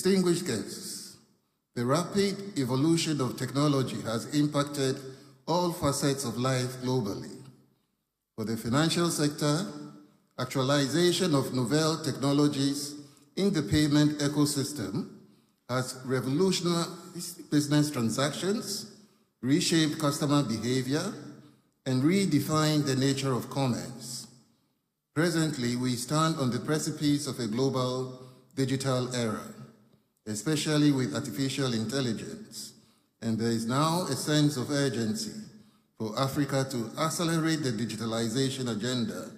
Distinguished guests, the rapid evolution of technology has impacted all facets of life globally. For the financial sector, actualization of novel technologies in the payment ecosystem has revolutionized business transactions, reshaped customer behavior, and redefined the nature of commerce. Presently, we stand on the precipice of a global digital era, especially with artificial intelligence, and there is now a sense of urgency for Africa to accelerate the digitalization agenda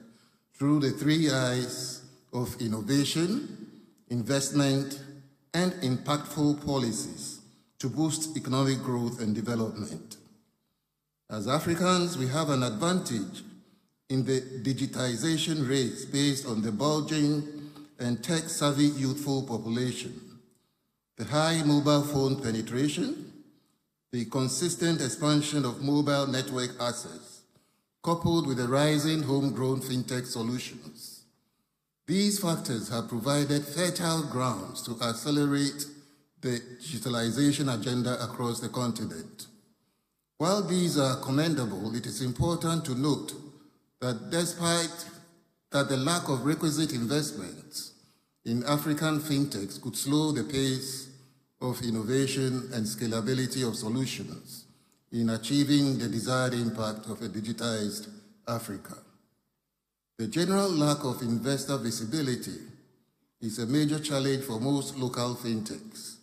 through the 3 I's of innovation, investment, and impactful policies to boost economic growth and development. As Africans, we have an advantage in the digitization race based on the bulging and tech-savvy youthful population, the high mobile phone penetration, the consistent expansion of mobile network access, coupled with the rising homegrown fintech solutions. These factors have provided fertile grounds to accelerate the digitalization agenda across the continent. While these are commendable, it is important to note that despite that the lack of requisite investments in African fintechs could slow the pace of innovation and scalability of solutions in achieving the desired impact of a digitized Africa. The general lack of investor visibility is a major challenge for most local fintechs.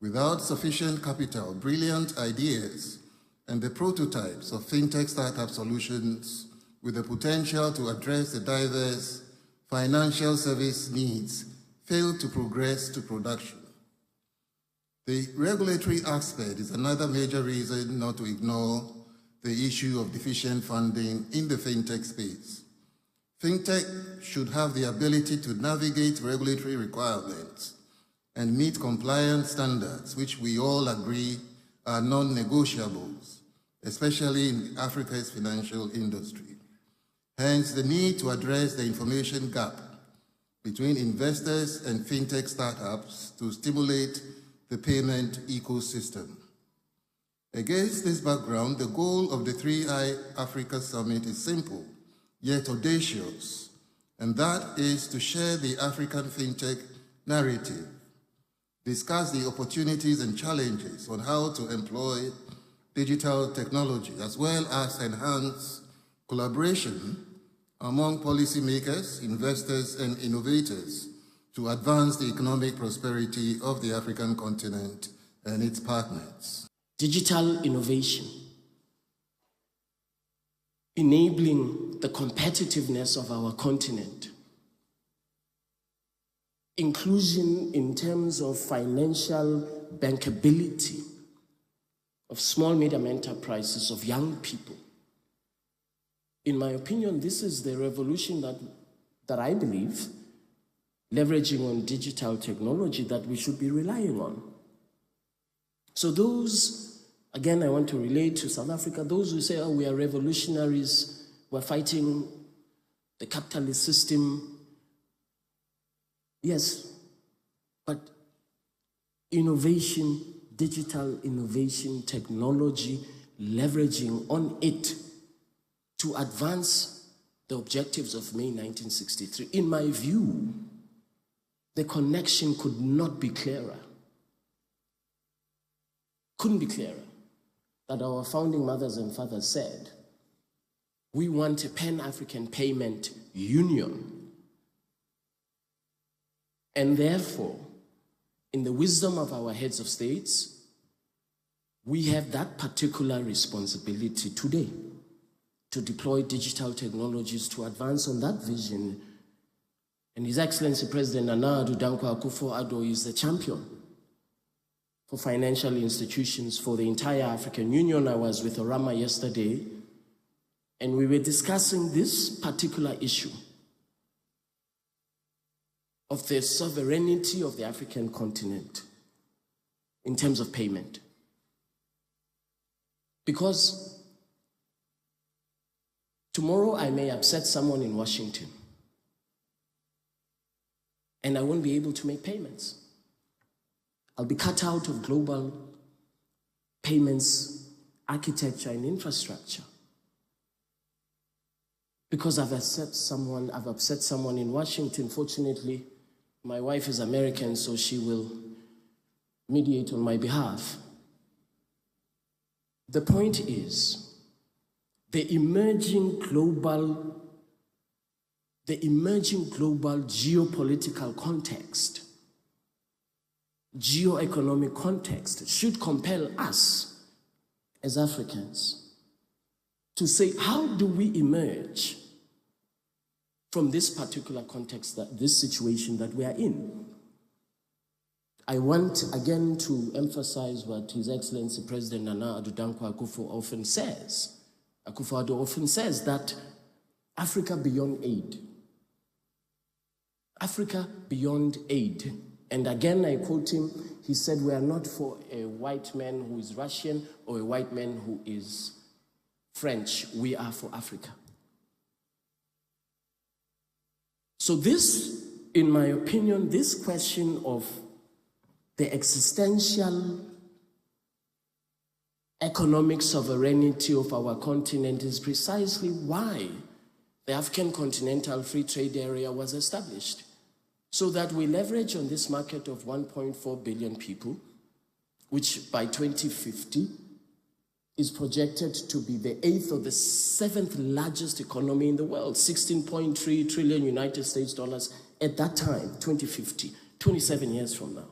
Without sufficient capital, brilliant ideas, and the prototypes of fintech startup solutions with the potential to address the diverse financial service needs fail to progress to production. The regulatory aspect is another major reason not to ignore the issue of deficient funding in the fintech space. Fintech should have the ability to navigate regulatory requirements and meet compliance standards, which we all agree are non-negotiables, especially in Africa's financial industry. Hence, the need to address the information gap between investors and fintech startups to stimulate the payment ecosystem. Against this background, the goal of the 3i Africa Summit is simple, yet audacious, and that is to share the African fintech narrative, discuss the opportunities and challenges on how to employ digital technology, as well as enhance collaboration among policymakers, investors, and innovators to advance the economic prosperity of the African continent and its partners. Digital innovation, enabling the competitiveness of our continent, inclusion in terms of financial bankability of small, medium enterprises, of young people. In my opinion, this is the revolution that I believe, leveraging on digital technology, that we should be relying on. So those, again, I want to relate to South Africa, those who say, oh, we are revolutionaries, we're fighting the capitalist system. Yes, but innovation, digital innovation, technology, leveraging on it to advance the objectives of May 1963. In my view, the connection could not be clearer. Couldn't be clearer. That our founding mothers and fathers said, we want a Pan-African payment union. And therefore, in the wisdom of our heads of states, we have that particular responsibility today to deploy digital technologies to advance on that vision. And His Excellency President Nana Addo Dankwa Akufo-Addo is the champion for financial institutions for the entire African Union. I was with Orama yesterday, and we were discussing this particular issue of the sovereignty of the African continent in terms of payment. Because tomorrow I may upset someone in Washington, and I won't be able to make payments. I'll be cut out of global payments, architecture, and infrastructure. Because I've upset someone in Washington. Fortunately, my wife is American, so she will mediate on my behalf. The point is, the emerging global geopolitical context, geoeconomic context should compel us as Africans to say, how do we emerge from this particular context, this situation that we are in? I want again to emphasize what His Excellency President Nana Addo Dankwa Akufo often says. Akufo-Addo often says that Africa beyond aid. Africa beyond aid. And again, I quote him, he said, we are not for a white man who is Russian or a white man who is French. We are for Africa. So this, in my opinion, this question of the existential economic sovereignty of our continent is precisely why the African Continental Free Trade Area was established, so that we leverage on this market of 1.4 billion people, which by 2050 is projected to be the 8th or the 7th largest economy in the world, 16.3 trillion United States dollars at that time, 2050, 27 years from now.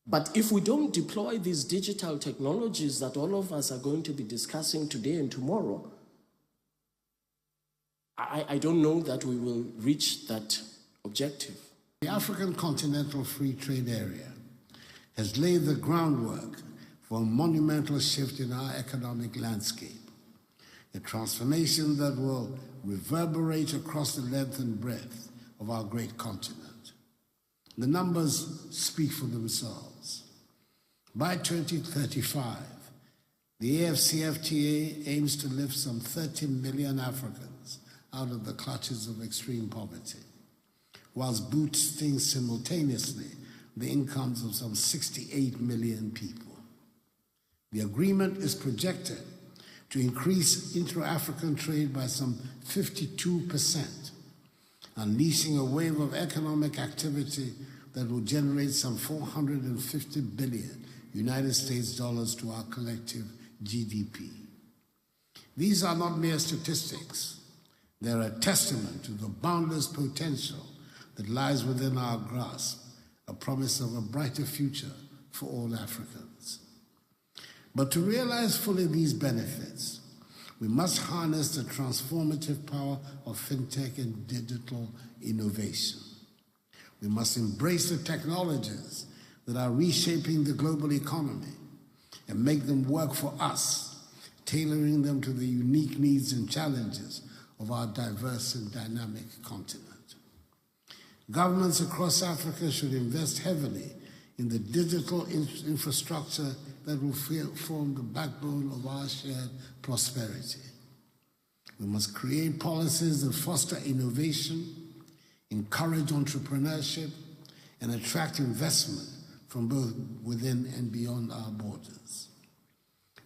But if we don't deploy these digital technologies that all of us are going to be discussing today and tomorrow, I don't know that we will reach that objective. The African Continental Free Trade Area has laid the groundwork for a monumental shift in our economic landscape, a transformation that will reverberate across the length and breadth of our great continent. The numbers speak for themselves. By 2035, the AFCFTA aims to lift some 30 million Africans out of the clutches of extreme poverty, whilst boosting simultaneously the incomes of some 68 million people. The agreement is projected to increase intra-African trade by some 52%, unleashing a wave of economic activity that will generate some 450 billion United States dollars to our collective GDP. These are not mere statistics. They're a testament to the boundless potential that lies within our grasp, a promise of a brighter future for all Africans. But to realize fully these benefits, we must harness the transformative power of fintech and digital innovation. We must embrace the technologies that are reshaping the global economy and make them work for us, tailoring them to the unique needs and challenges of our diverse and dynamic continent. Governments across Africa should invest heavily in the digital infrastructure that will form the backbone of our shared prosperity. We must create policies that foster innovation, encourage entrepreneurship, and attract investment from both within and beyond our borders.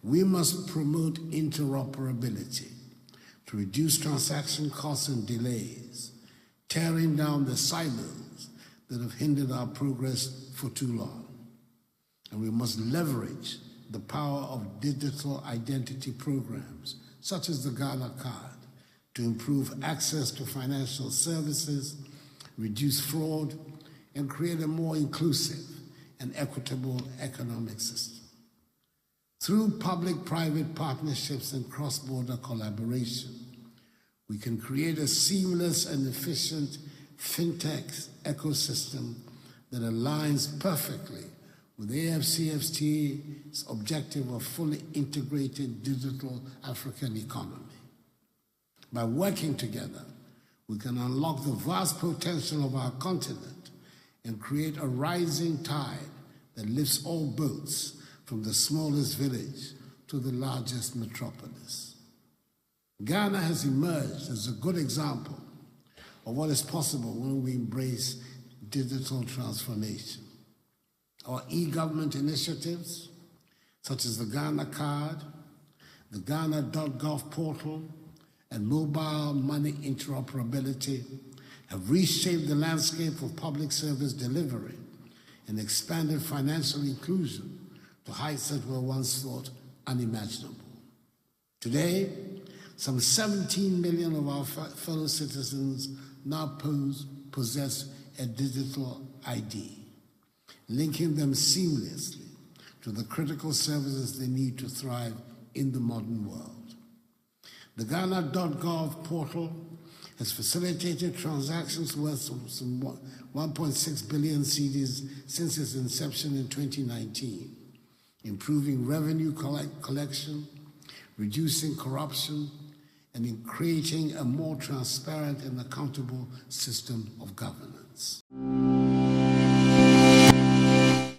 We must promote interoperability to reduce transaction costs and delays, tearing down the silos that have hindered our progress for too long. And we must leverage the power of digital identity programs, such as the Ghana Card, to improve access to financial services, reduce fraud, and create a more inclusive and equitable economic system. Through public-private partnerships and cross-border collaboration, we can create a seamless and efficient fintech ecosystem that aligns perfectly with AFCFTA's objective of fully integrated digital African economy. By working together, we can unlock the vast potential of our continent and create a rising tide that lifts all boats from the smallest village to the largest metropolis. Ghana has emerged as a good example of what is possible when we embrace digital transformation. Our e-government initiatives, such as the Ghana Card, the Ghana.gov portal, and mobile money interoperability have reshaped the landscape of public service delivery and expanded financial inclusion to heights that were once thought unimaginable. Today, some 17 million of our fellow citizens now possess a digital ID, linking them seamlessly to the critical services they need to thrive in the modern world. The Ghana.gov portal has facilitated transactions worth some 1.6 billion cedis since its inception in 2019, improving revenue collection, reducing corruption, and in creating a more transparent and accountable system of governance.